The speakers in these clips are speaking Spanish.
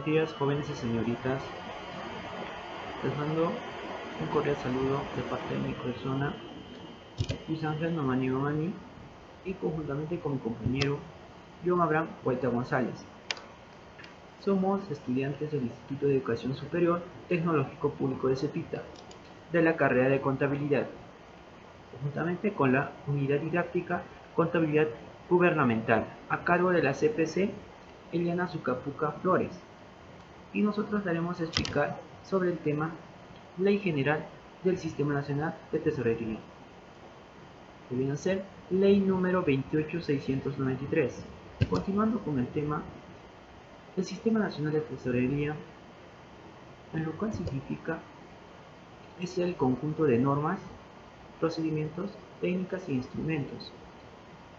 días, jóvenes y señoritas. Les mando un cordial saludo de parte de mi persona, Luis Ángel Mamani, y conjuntamente con mi compañero John Abraham Huerta González. Somos estudiantes del Instituto de Educación Superior Tecnológico Público de Cepita, de la carrera de Contabilidad, conjuntamente con la Unidad Didáctica Contabilidad Gubernamental, a cargo de la CPC Eliana Zucapuca Flores. Y nosotros daremos a explicar sobre el tema Ley General del Sistema Nacional de Tesorería, que viene a ser Ley número 28693. Continuando con el tema, el Sistema Nacional de Tesorería, en lo cual significa es el conjunto de normas, procedimientos, técnicas e instrumentos.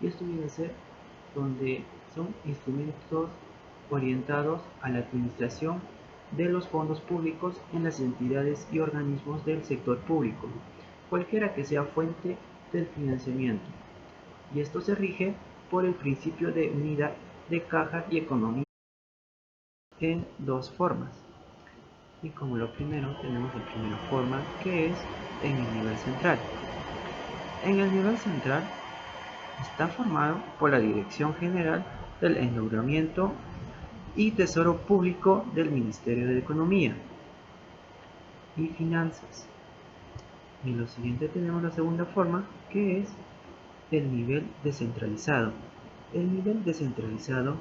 Y esto viene a ser donde son instrumentos orientados a la administración de los fondos públicos en las entidades y organismos del sector público, cualquiera que sea fuente del financiamiento. Y esto se rige por el principio de unidad de caja y economía en dos formas. Y como lo primero, tenemos la primera forma, que es en el nivel central. En el nivel central está formado por la Dirección General del Endeudamiento y Tesoro Público del Ministerio de Economía y Finanzas. Y lo siguiente tenemos la segunda forma, que es el nivel descentralizado. El nivel descentralizado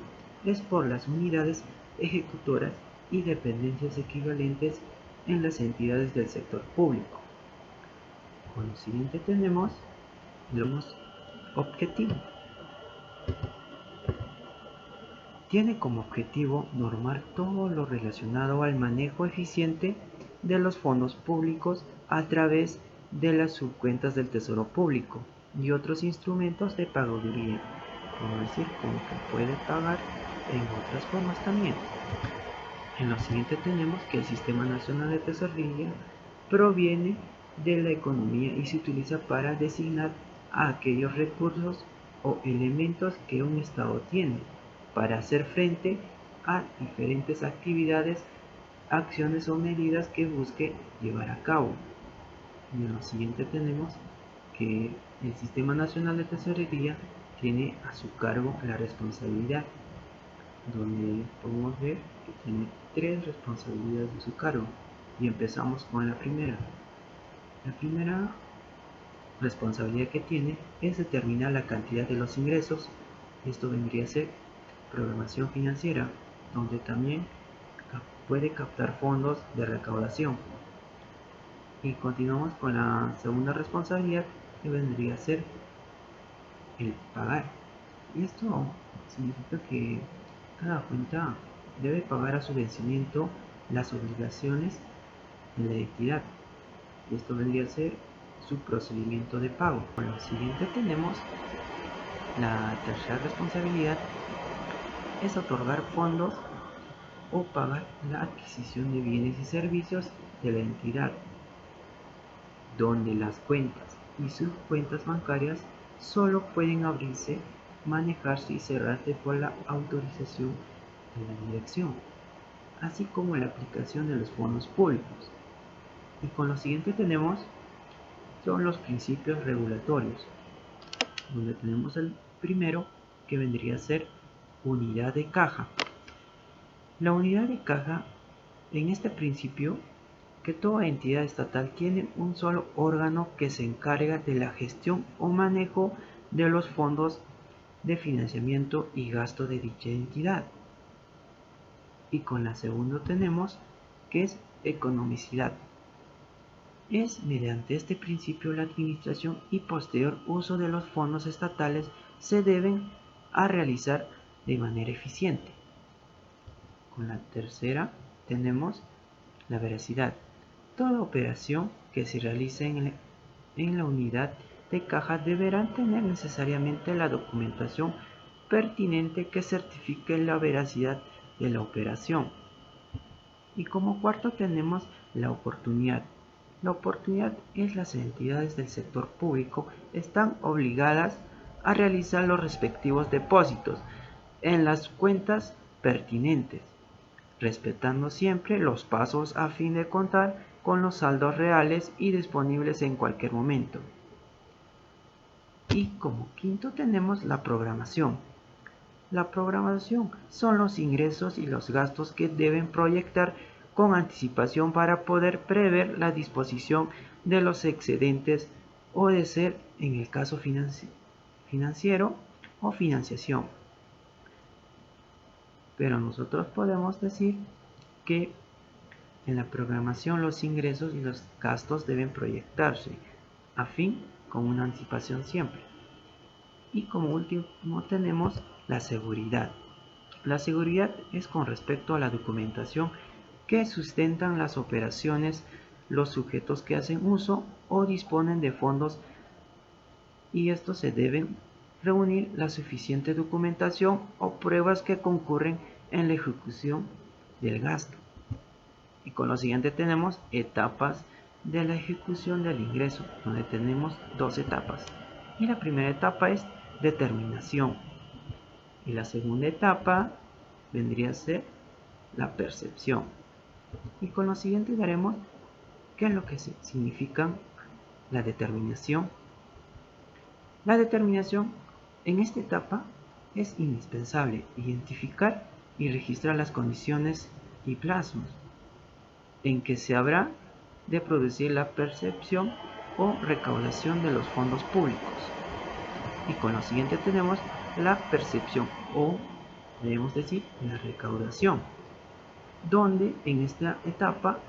es por las unidades ejecutoras y dependencias equivalentes en las entidades del sector público. Con lo siguiente tenemos los objetivos. Tiene como objetivo normar todo lo relacionado al manejo eficiente de los fondos públicos a través de las subcuentas del Tesoro Público y otros instrumentos de pagaduría, como decir, como que puede pagar en otras formas también. En lo siguiente tenemos que el Sistema Nacional de Tesorería proviene de la economía y se utiliza para designar a aquellos recursos o elementos que un Estado tiene para hacer frente a diferentes actividades, acciones o medidas que busque llevar a cabo. Y en lo siguiente tenemos que el Sistema Nacional de Tesorería tiene a su cargo la responsabilidad, donde podemos ver que tiene 3 responsabilidades de su cargo. Y empezamos con la primera. La primera responsabilidad que tiene es determinar la cantidad de los ingresos. Esto vendría a ser programación financiera, donde también puede captar fondos de recaudación. Y continuamos con la segunda responsabilidad, que vendría a ser el pagar. Y esto significa que cada cuenta debe pagar a su vencimiento las obligaciones de la entidad. Y esto vendría a ser su procedimiento de pago. Con lo siguiente tenemos la tercera responsabilidad, es otorgar fondos o pagar la adquisición de bienes y servicios de la entidad, donde las cuentas y subcuentas bancarias solo pueden abrirse, manejarse y cerrarse por la autorización de la dirección, así como la aplicación de los fondos públicos. Y con lo siguiente tenemos son los principios regulatorios, donde tenemos el primero, que vendría a ser unidad de caja. La unidad de caja, en este principio, que toda entidad estatal tiene un solo órgano que se encarga de la gestión o manejo de los fondos de financiamiento y gasto de dicha entidad. Y con la segunda tenemos que es economicidad. Es mediante este principio la administración y posterior uso de los fondos estatales se deben a realizar de manera eficiente. Con la tercera tenemos la veracidad. Toda operación que se realice en la unidad de caja deberán tener necesariamente la documentación pertinente que certifique la veracidad de la operación. Y como cuarto tenemos la oportunidad. La oportunidad es las entidades del sector público están obligadas a realizar los respectivos depósitos en las cuentas pertinentes, respetando siempre los pasos a fin de contar con los saldos reales y disponibles en cualquier momento. Y como quinto tenemos la programación. La programación son los ingresos y los gastos que deben proyectar con anticipación para poder prever la disposición de los excedentes o de ser en el caso financiero o financiación. Pero nosotros podemos decir que en la programación los ingresos y los gastos deben proyectarse a fin con una anticipación siempre. Y como último tenemos la seguridad. La seguridad es con respecto a la documentación que sustentan las operaciones, los sujetos que hacen uso o disponen de fondos, y estos se deben reunir la suficiente documentación o pruebas que concurren en la ejecución del gasto. Y con lo siguiente tenemos etapas de la ejecución del ingreso, donde tenemos dos etapas. Y la primera etapa es determinación. Y la segunda etapa vendría a ser la percepción. Y con lo siguiente veremos qué es lo que significa la determinación. La determinación en esta etapa es indispensable identificar y registrar las condiciones y plazos en que se habrá de producir la percepción o recaudación de los fondos públicos. Y con lo siguiente tenemos la percepción o debemos decir la recaudación, donde en esta etapa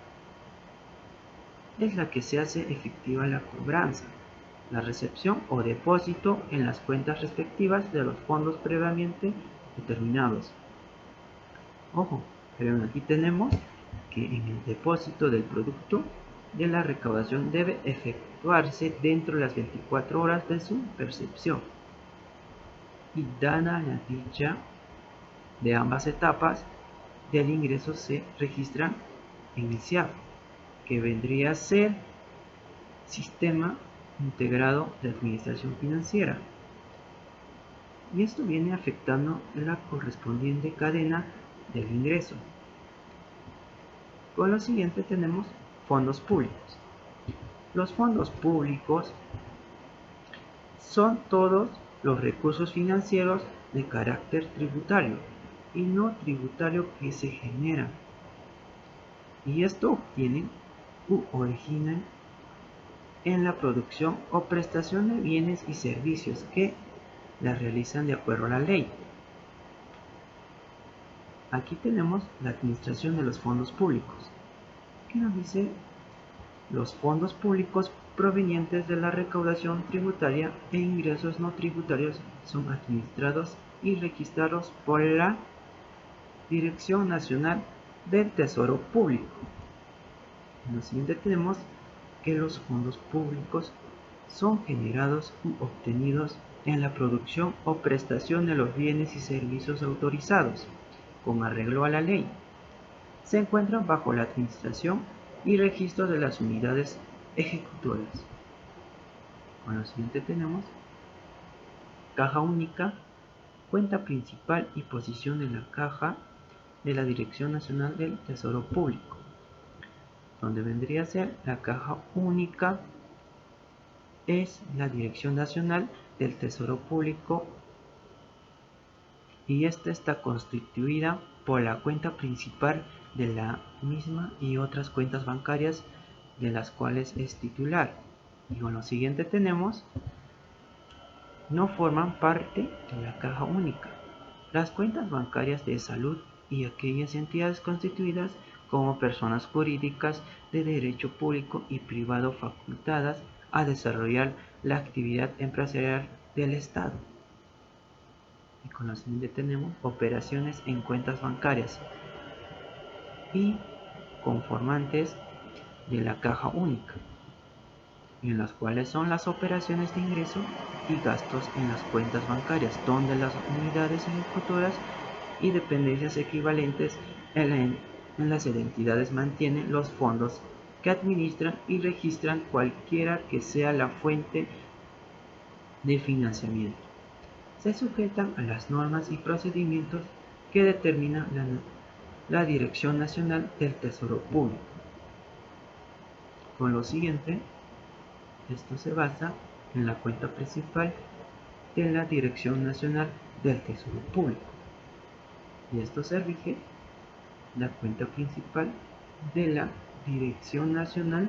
es la que se hace efectiva la cobranza, la recepción o depósito en las cuentas respectivas de los fondos previamente determinados. Ojo, pero aquí tenemos que en el depósito del producto de la recaudación debe efectuarse dentro de las 24 horas de su percepción. Y dada la dicha de ambas etapas del ingreso se registran en el SIAF, que vendría a ser Sistema Integrado de Administración Financiera. Y esto viene afectando la correspondiente cadena del ingreso. Con lo siguiente tenemos fondos públicos. Los fondos públicos son todos los recursos financieros de carácter tributario y no tributario que se generan, y esto obtienen u originan en la producción o prestación de bienes y servicios que las realizan de acuerdo a la ley. Aquí tenemos la administración de los fondos públicos, que nos dice los fondos públicos provenientes de la recaudación tributaria e ingresos no tributarios son administrados y registrados por la Dirección Nacional del Tesoro Público. En lo siguiente tenemos que los fondos públicos son generados u obtenidos en la producción o prestación de los bienes y servicios autorizados con arreglo a la ley. Se encuentran bajo la administración y registro de las unidades ejecutoras. Con lo siguiente tenemos caja única, cuenta principal y posición de la caja de la Dirección Nacional del Tesoro Público, donde vendría a ser la caja única es la Dirección Nacional del Tesoro Público, y esta está constituida por la cuenta principal de la misma y otras cuentas bancarias de las cuales es titular. Y con lo siguiente tenemos no forman parte de la caja única las cuentas bancarias de salud y aquellas entidades constituidas como personas jurídicas de derecho público y privado facultadas a desarrollar la actividad empresarial del Estado. Y con lo siguiente tenemos operaciones en cuentas bancarias y conformantes de la caja única, en las cuales son las operaciones de ingreso y gastos en las cuentas bancarias, donde las unidades ejecutoras y dependencias equivalentes en las entidades mantienen los fondos que administran y registran cualquiera que sea la fuente de financiamiento. Se sujetan a las normas y procedimientos que determina la Dirección Nacional del Tesoro Público. Con lo siguiente, esto se basa en la cuenta principal de la Dirección Nacional del Tesoro Público. Y esto se rige la cuenta principal de la Dirección Nacional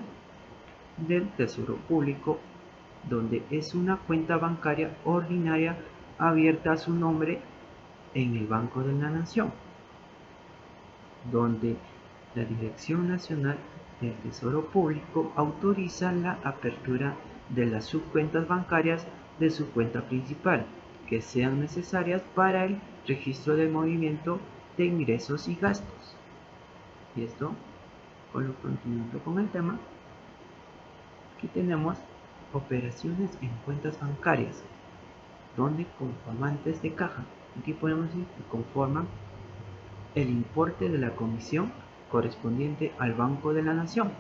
del Tesoro Público, donde es una cuenta bancaria ordinaria abierta a su nombre en el Banco de la Nación, donde la Dirección Nacional del Tesoro Público autoriza la apertura de las subcuentas bancarias de su cuenta principal, que sean necesarias para el registro del movimiento de ingresos y gastos. Y esto, continuando con el tema, aquí tenemos operaciones en cuentas bancarias, donde conformantes de caja, aquí podemos decir que conforman el importe de la comisión correspondiente al Banco de la Nación,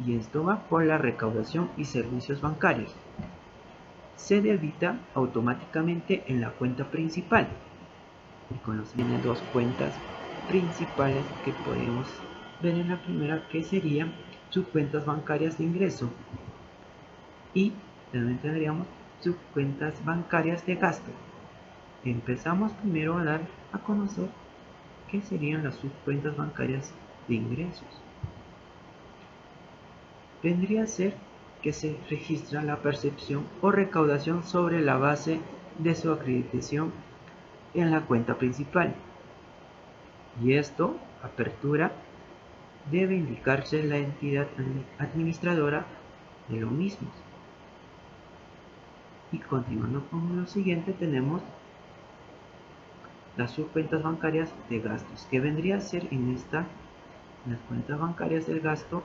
y esto va por la recaudación y servicios bancarios. Se debita automáticamente en la cuenta principal, y con los tiene dos cuentas principales que podemos ver en la primera, que serían subcuentas bancarias de ingreso, y también tendríamos subcuentas bancarias de gasto. Empezamos primero a dar a conocer qué serían las subcuentas bancarias de ingresos. Vendría a ser que se registra la percepción o recaudación sobre la base de su acreditación en la cuenta principal, y esto, apertura, debe indicarse la entidad administradora de lo mismo. Y continuando con lo siguiente, tenemos las subcuentas bancarias de gastos, que vendría a ser las cuentas bancarias del gasto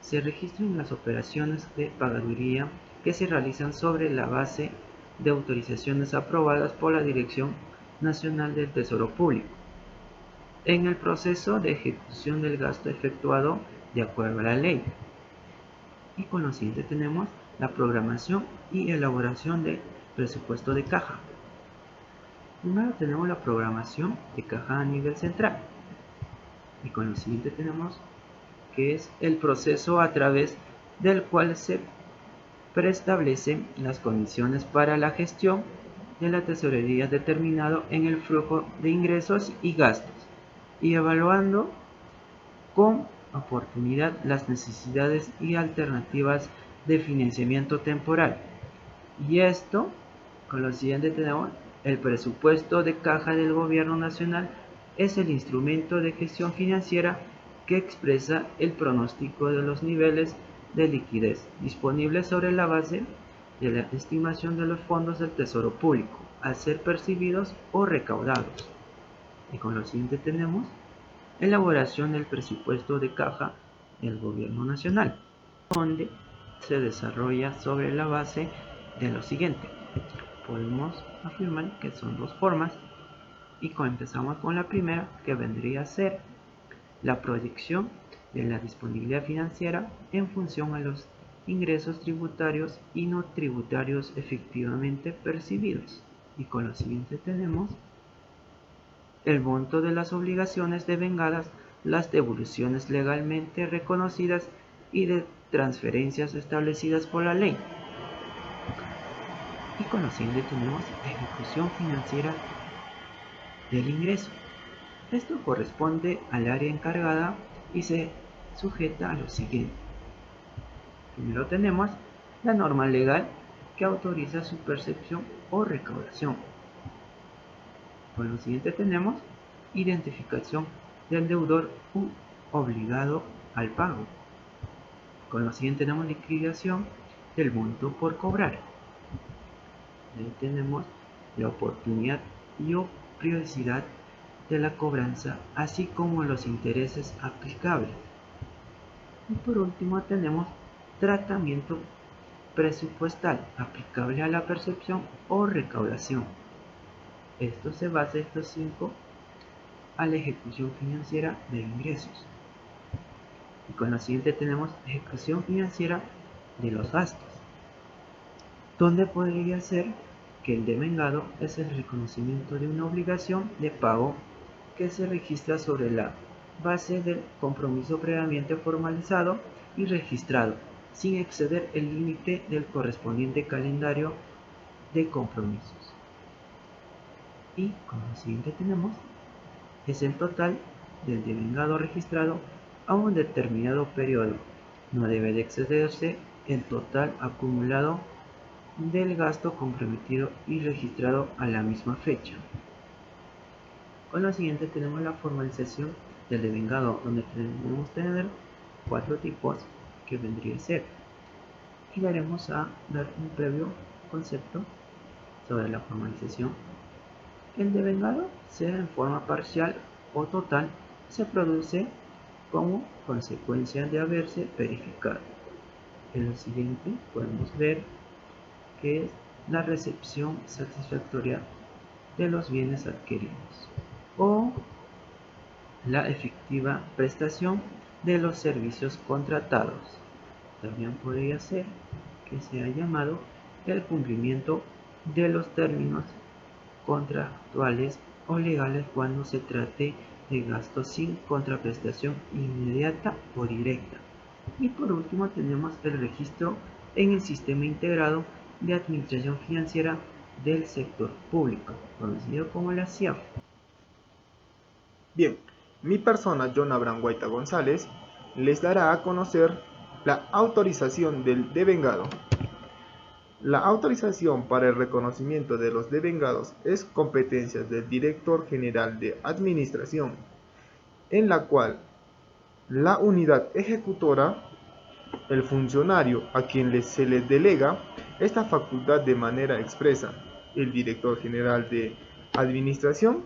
se registran las operaciones de pagaduría que se realizan sobre la base de autorizaciones aprobadas por la Dirección Nacional del Tesoro Público en el proceso de ejecución del gasto efectuado de acuerdo a la ley. Y con lo siguiente tenemos la programación y elaboración de presupuesto de caja. Primero tenemos la programación de caja a nivel central, y con lo siguiente tenemos que es el proceso a través del cual se preestablecen las condiciones para la gestión de la tesorería determinado en el flujo de ingresos y gastos, y evaluando con oportunidad las necesidades y alternativas de financiamiento temporal. Y esto, con lo siguiente tenemos el presupuesto de caja del Gobierno Nacional, es el instrumento de gestión financiera que expresa el pronóstico de los niveles de liquidez disponibles sobre la base de la estimación de los fondos del Tesoro Público a ser percibidos o recaudados. Y con lo siguiente tenemos elaboración del presupuesto de caja del Gobierno Nacional, donde se desarrolla sobre la base de lo siguiente. Podemos afirmar que son dos formas, y empezamos con la primera, que vendría a ser la proyección de la disponibilidad financiera en función a los ingresos tributarios y no tributarios efectivamente percibidos. Y con lo siguiente tenemos el monto de las obligaciones devengadas, las devoluciones legalmente reconocidas y de transferencias establecidas por la ley. Y con lo siguiente tenemos la ejecución financiera del ingreso. Esto corresponde al área encargada y se sujeta a lo siguiente. Primero tenemos la norma legal que autoriza su percepción o recaudación. Con lo siguiente tenemos identificación del deudor obligado al pago. Con lo siguiente tenemos liquidación del monto por cobrar. Ahí tenemos la oportunidad y o periodicidad de la cobranza, así como los intereses aplicables. Y por último tenemos tratamiento presupuestal aplicable a la percepción o recaudación. Esto se basa, estos 5, a la ejecución financiera de ingresos. Y con lo siguiente tenemos ejecución financiera de los gastos, donde podría ser que el devengado es el reconocimiento de una obligación de pago que se registra sobre la base del compromiso previamente formalizado y registrado, sin exceder el límite del correspondiente calendario de compromisos. Y como siguiente tenemos, es el total del devengado registrado a un determinado periodo. No debe de excederse el total acumulado del gasto comprometido y registrado a la misma fecha. Con lo siguiente tenemos la formalización del devengado, donde debemos tener 4 tipos que vendría a ser. Y daremos a dar un previo concepto sobre la formalización. El devengado, sea en forma parcial o total, se produce como consecuencia de haberse verificado. En lo siguiente podemos ver que es la recepción satisfactoria de los bienes adquiridos o la efectiva prestación de los servicios contratados. También podría ser que sea llamado el cumplimiento de los términos contractuales o legales cuando se trate de gastos sin contraprestación inmediata o directa. Y por último tenemos el registro en el sistema integrado de administración financiera del sector público, conocido como la CIAF. Bien, mi persona, John Abraham Guaita González, les dará a conocer la autorización del devengado. La autorización para el reconocimiento de los devengados es competencia del Director General de Administración, en la cual la unidad ejecutora, el funcionario a quien se le delega esta facultad de manera expresa, el Director General de Administración,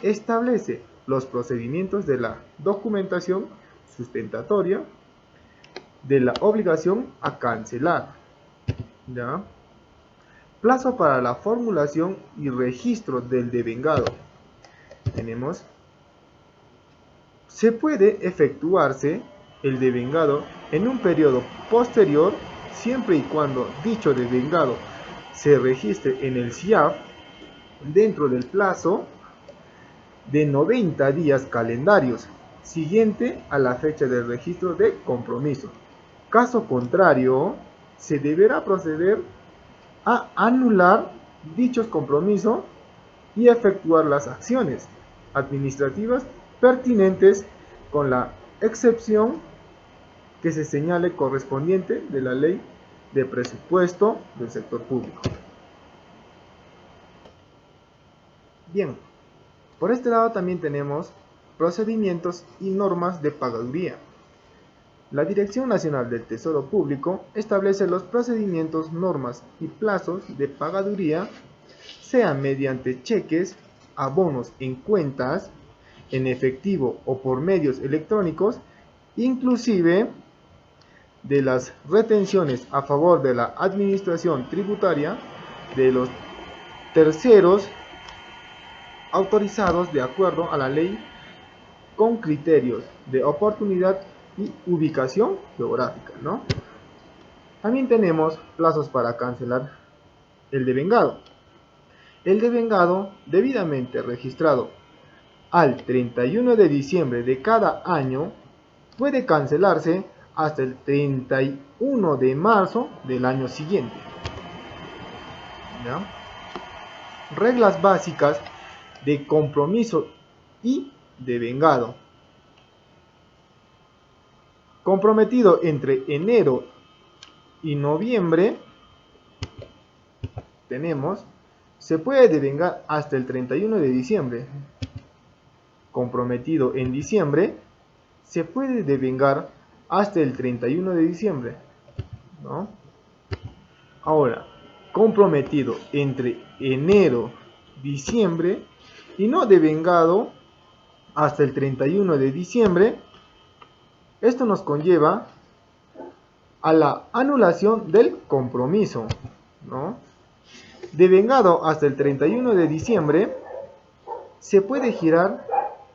establece los procedimientos de la documentación sustentatoria de la obligación a cancelar. ¿Ya? Plazo para la formulación y registro del devengado. Tenemos, se puede efectuarse el devengado en un periodo posterior siempre y cuando dicho devengado se registre en el CIAF dentro del plazo de 90 días calendarios siguiente a la fecha del registro de compromiso. Caso contrario, se deberá proceder a anular dichos compromisos y efectuar las acciones administrativas pertinentes con la excepción que se señale correspondiente de la ley de presupuesto del sector público. Bien, por este lado también tenemos procedimientos y normas de pagaduría. La Dirección Nacional del Tesoro Público establece los procedimientos, normas y plazos de pagaduría, sea mediante cheques, abonos en cuentas, en efectivo o por medios electrónicos, inclusive de las retenciones a favor de la administración tributaria de los terceros autorizados de acuerdo a la ley con criterios de oportunidad y ubicación geográfica, ¿no? También tenemos plazos para cancelar el devengado. El devengado debidamente registrado al 31 de diciembre de cada año puede cancelarse hasta el 31 de marzo del año siguiente. ¿Ya? Reglas básicas de compromiso y devengado. Comprometido entre enero y noviembre, tenemos, se puede devengar hasta el 31 de diciembre. Comprometido en diciembre, se puede devengar hasta el 31 de diciembre, ¿no? Ahora, comprometido entre enero, diciembre y no devengado hasta el 31 de diciembre, esto nos conlleva a la anulación del compromiso, ¿no? Devengado hasta el 31 de diciembre, se puede girar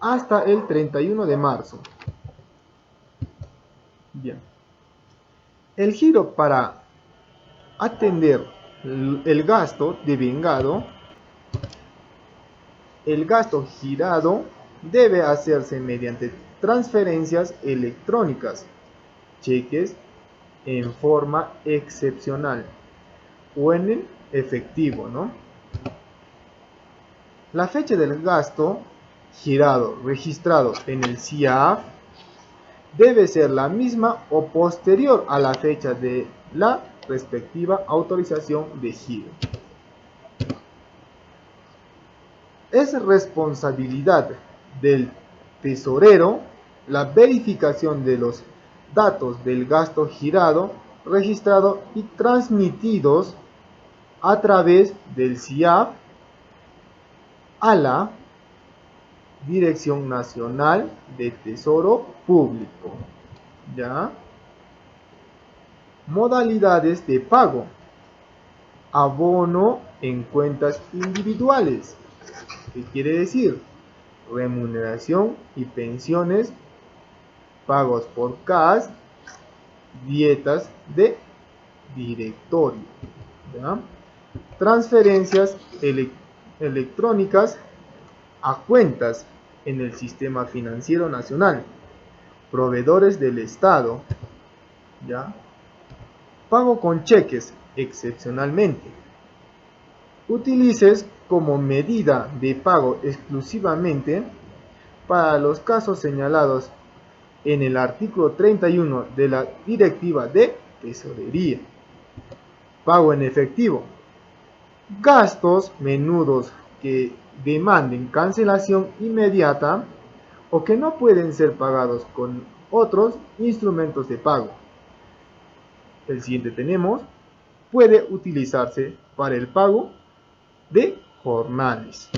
hasta el 31 de marzo. Bien. El giro para atender el gasto devengado, el gasto girado debe hacerse mediante transferencias electrónicas, cheques en forma excepcional o en el efectivo, ¿no? La fecha del gasto girado registrado en el CIAF debe ser la misma o posterior a la fecha de la respectiva autorización de giro. Es responsabilidad del tesorero la verificación de los datos del gasto girado, registrado y transmitidos a través del CIAF a la Dirección Nacional de Tesoro Público. ¿Ya? Modalidades de pago. Abono en cuentas individuales. ¿Qué quiere decir? Remuneración y pensiones, pagos por CAS, dietas de directorio. ¿Ya? Transferencias electrónicas a cuentas en el Sistema Financiero Nacional, proveedores del Estado, ¿ya? Pago con cheques, excepcionalmente. Utilices como medida de pago exclusivamente para los casos señalados en el artículo 31 de la Directiva de Tesorería. Pago en efectivo. Gastos menudos que demanden cancelación inmediata o que no pueden ser pagados con otros instrumentos de pago. El siguiente tenemos, puede utilizarse para el pago de jornales.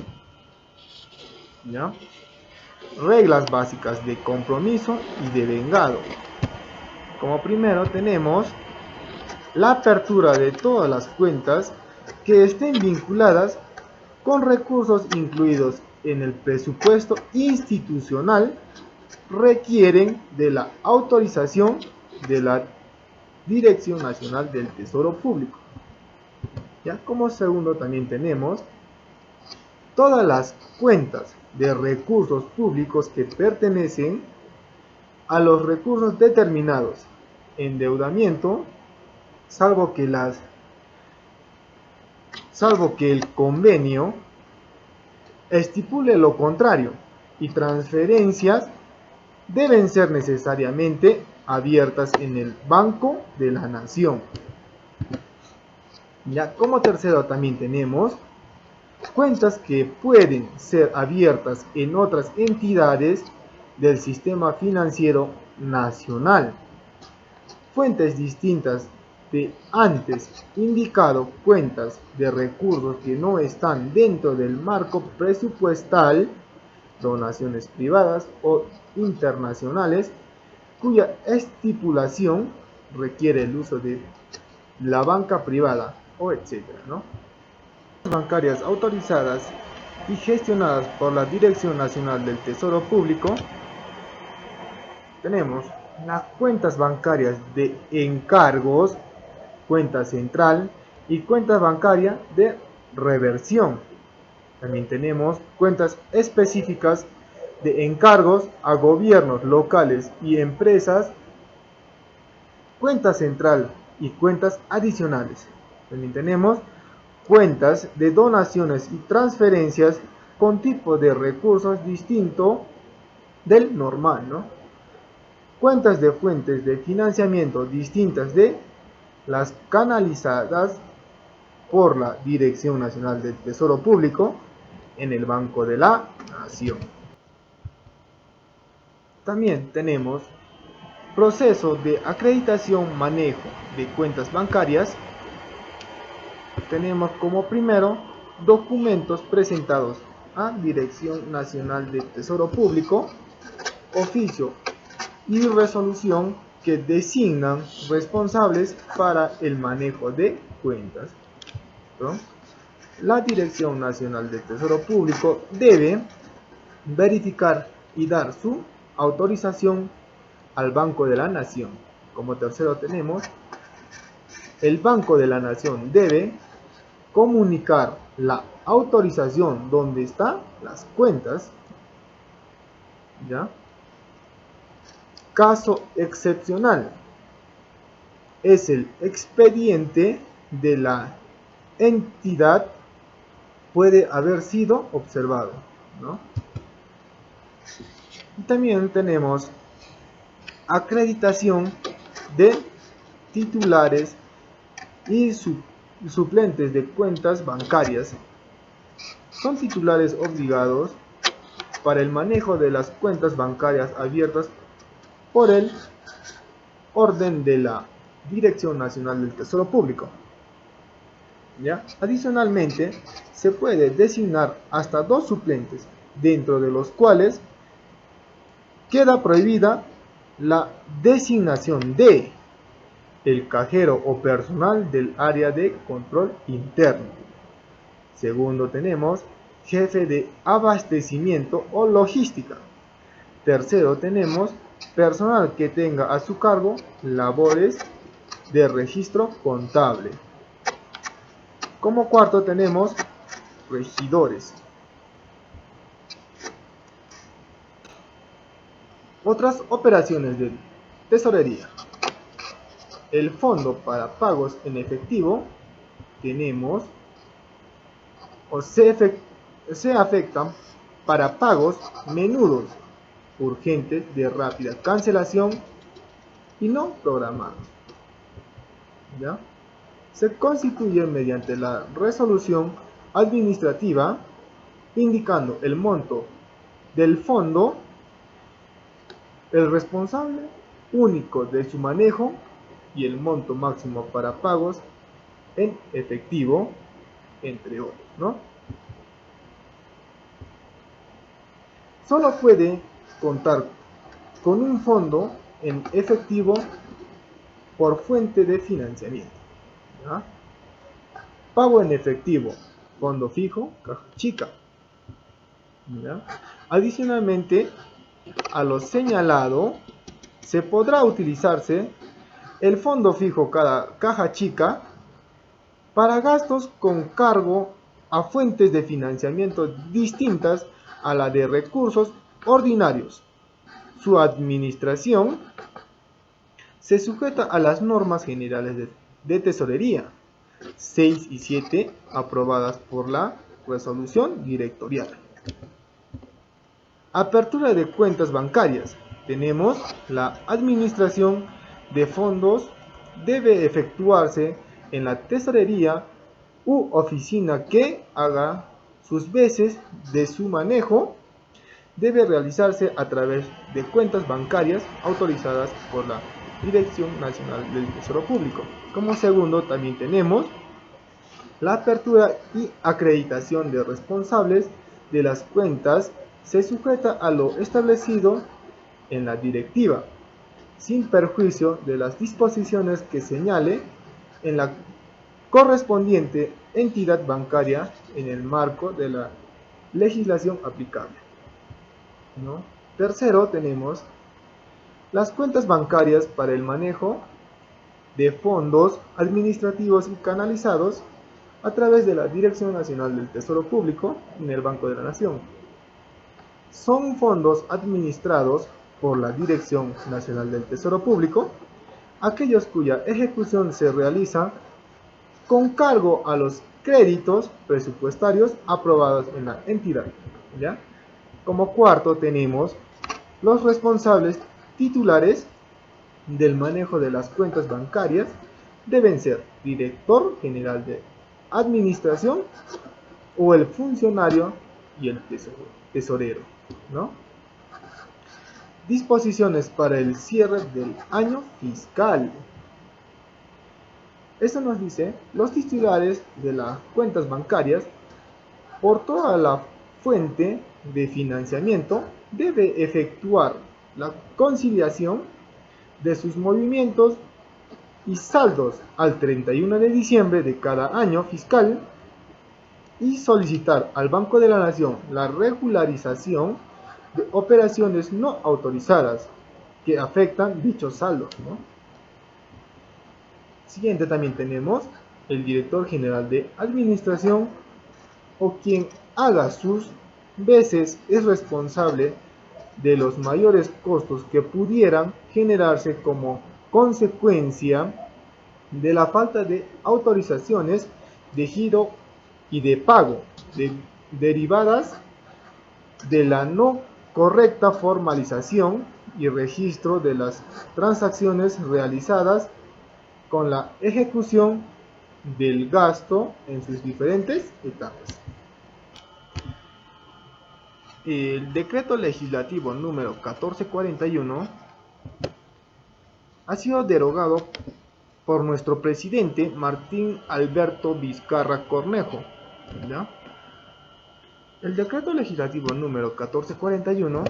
¿Ya? Reglas básicas de compromiso y de vengado. Como primero tenemos la apertura de todas las cuentas que estén vinculadas con recursos incluidos en el presupuesto institucional requieren de la autorización de la Dirección Nacional del Tesoro Público. Ya como segundo también tenemos todas las cuentas de recursos públicos que pertenecen a los recursos determinados, endeudamiento, salvo que el convenio estipule lo contrario, y transferencias deben ser necesariamente abiertas en el Banco de la Nación. Ya como tercero también tenemos cuentas que pueden ser abiertas en otras entidades del sistema financiero nacional. Fuentes distintas de antes indicado, cuentas de recursos que no están dentro del marco presupuestal, donaciones privadas o internacionales, cuya estipulación requiere el uso de la banca privada o etcétera, ¿no? Bancarias autorizadas y gestionadas por la Dirección Nacional del Tesoro Público, tenemos las cuentas bancarias de encargos, cuenta central y cuenta bancaria de reversión. También tenemos cuentas específicas de encargos a gobiernos locales y empresas, cuenta central y cuentas adicionales. También tenemos cuentas de donaciones y transferencias con tipo de recursos distinto del normal, ¿no? Cuentas de fuentes de financiamiento distintas de las canalizadas por la Dirección Nacional del Tesoro Público en el Banco de la Nación. También tenemos proceso de acreditación manejo de cuentas bancarias. Tenemos como primero documentos presentados a Dirección Nacional del Tesoro Público, oficio y resolución que designan responsables para el manejo de cuentas. ¿No? La Dirección Nacional del Tesoro Público debe verificar y dar su autorización al Banco de la Nación. Como tercero tenemos, el Banco de la Nación debe comunicar la autorización donde están las cuentas ¿Ya? Caso excepcional es el expediente de la entidad puede haber sido observado, ¿no? Y también tenemos acreditación de titulares y suplentes de cuentas bancarias. Son titulares obligados para el manejo de las cuentas bancarias abiertas por el orden de la Dirección Nacional del Tesoro Público. ¿Ya? Adicionalmente, se puede designar hasta 2 suplentes, dentro de los cuales queda prohibida la designación de el cajero o personal del área de control interno. Segundo, tenemos jefe de abastecimiento o logística. Tercero, tenemos personal que tenga a su cargo labores de registro contable. Como cuarto tenemos regidores. Otras operaciones de tesorería. El fondo para pagos en efectivo tenemos o se afectan para pagos menudos, urgentes, de rápida cancelación y no programados. ¿Ya? Se constituye mediante la resolución administrativa indicando el monto del fondo, el responsable único de su manejo y el monto máximo para pagos en efectivo, entre otros, ¿no? Solo puede contar con un fondo en efectivo por fuente de financiamiento. ¿Ya? Pago en efectivo, fondo fijo, caja chica. ¿Ya? Adicionalmente a lo señalado, se podrá utilizarse el fondo fijo caja chica para gastos con cargo a fuentes de financiamiento distintas a la de recursos ordinarios. Su administración se sujeta a las normas generales de tesorería 6 y 7 aprobadas por la resolución directorial. Apertura de cuentas bancarias. Tenemos la administración de fondos debe efectuarse en la tesorería u oficina que haga sus veces de su manejo. Debe realizarse a través de cuentas bancarias autorizadas por la Dirección Nacional del Tesoro Público. Como segundo también tenemos la apertura y acreditación de responsables de las cuentas se sujeta a lo establecido en la directiva, sin perjuicio de las disposiciones que señale en la correspondiente entidad bancaria en el marco de la legislación aplicable, ¿no? Tercero, tenemos las cuentas bancarias para el manejo de fondos administrativos y canalizados a través de la Dirección Nacional del Tesoro Público en el Banco de la Nación. Son fondos administrados por la Dirección Nacional del Tesoro Público, aquellos cuya ejecución se realiza con cargo a los créditos presupuestarios aprobados en la entidad. ¿Ya? Como cuarto tenemos los responsables titulares del manejo de las cuentas bancarias deben ser director general de administración o el funcionario y el tesorero, ¿no? Disposiciones para el cierre del año fiscal. Esto nos dice los titulares de las cuentas bancarias por toda la fuente de financiamiento debe efectuar la conciliación de sus movimientos y saldos al 31 de diciembre de cada año fiscal y solicitar al Banco de la Nación la regularización de operaciones no autorizadas que afectan dichos saldos, ¿no? Siguiente también tenemos el director general de administración o quien haga sus veces es responsable de los mayores costos que pudieran generarse como consecuencia de la falta de autorizaciones de giro y de pago derivadas de la no correcta formalización y registro de las transacciones realizadas con la ejecución del gasto en sus diferentes etapas. El decreto legislativo número 1441 ha sido derogado por nuestro presidente Martín Alberto Vizcarra Cornejo, ¿ya? El decreto legislativo número 1441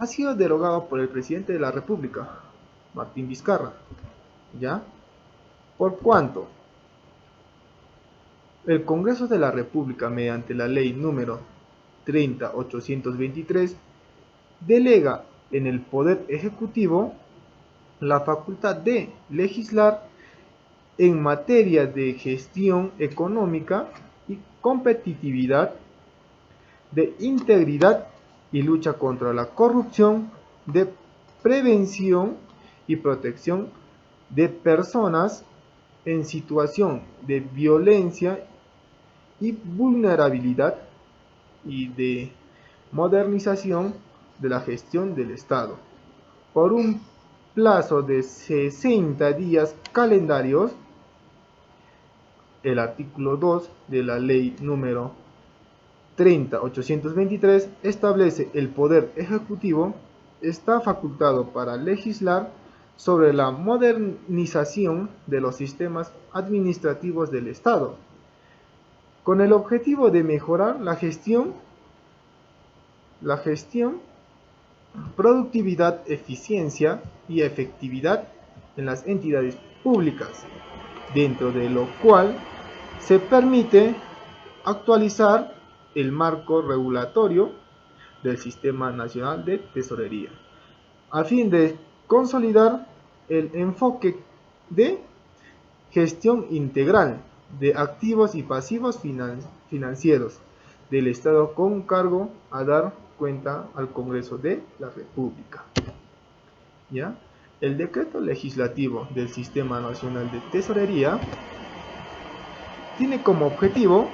ha sido derogado por el presidente de la República, Martín Vizcarra, ¿ya? Por cuanto el Congreso de la República, mediante la ley número 30.823, delega en el Poder Ejecutivo la facultad de legislar en materia de gestión económica y competitividad, de integridad y lucha contra la corrupción, de prevención y protección de personas en situación de violencia y vulnerabilidad, y de modernización de la gestión del Estado, por un plazo de 60 días calendarios. El artículo 2 de la ley número 30.823 establece el Poder Ejecutivo está facultado para legislar sobre la modernización de los sistemas administrativos del Estado, con el objetivo de mejorar la gestión, productividad, eficiencia y efectividad en las entidades públicas, dentro de lo cual se permite actualizar el marco regulatorio del Sistema Nacional de Tesorería, a fin de consolidar el enfoque de gestión integral de activos y pasivos financieros del Estado, con cargo a dar cuenta al Congreso de la República. ¿Ya? El decreto legislativo del Sistema Nacional de Tesorería tiene como objetivo,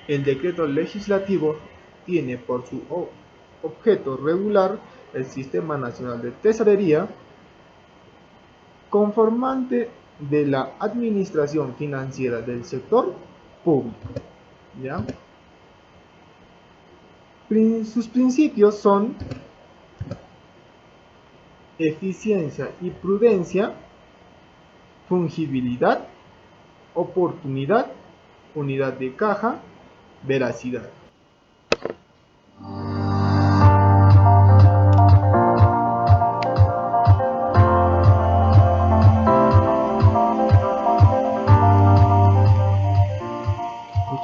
el decreto legislativo tiene por su objeto regular el Sistema Nacional de Tesorería, conformante de la administración financiera del sector público, ¿ya? Sus principios son eficiencia y prudencia, fungibilidad, oportunidad, unidad de caja, veracidad.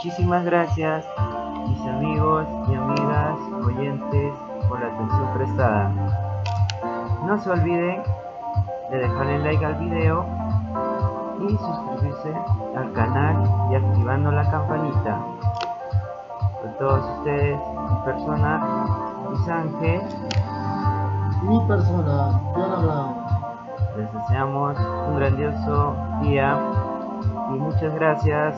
Muchísimas gracias, mis amigos y amigas oyentes, por la atención prestada. No se olviden de dejarle like al video y suscribirse al canal y activando la campanita. Con todos ustedes, mi persona, Luis Ángel, Mi persona, Jonah Blanc. les deseamos un grandioso día y muchas gracias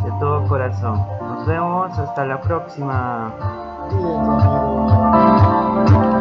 de todo corazón. Nos vemos hasta la próxima. Bien, amigo.